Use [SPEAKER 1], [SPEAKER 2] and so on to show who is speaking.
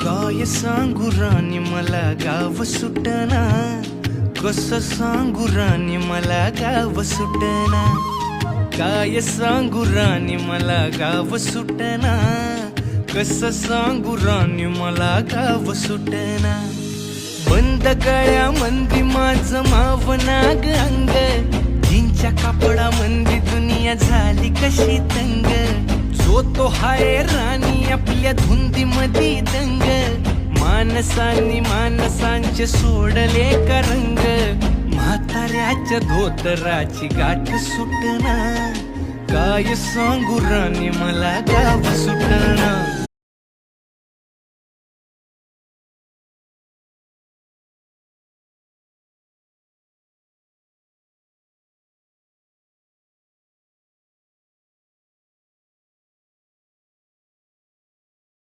[SPEAKER 1] काय सांगू राणी मला गाव सुटना, कसं सांगू राणी मला गाव सुटना. काय सांगू राणी मला गाव सुटना, कसं सांगू राणी मला गाव सुटना. बंद गळ्या मंदी माझं मावनाग अंग, जीनच्या कापडा मंदी दुनिया झाली कशी तंग. जो तो हाय राणी आपल्या धुंदी मधी दंग, माणसांनी माणसांचे सोडले का रंग. म्हाताऱ्याच्या धोतराची गाठ सुटना, काय सांगू राणी मला गाव सुटना.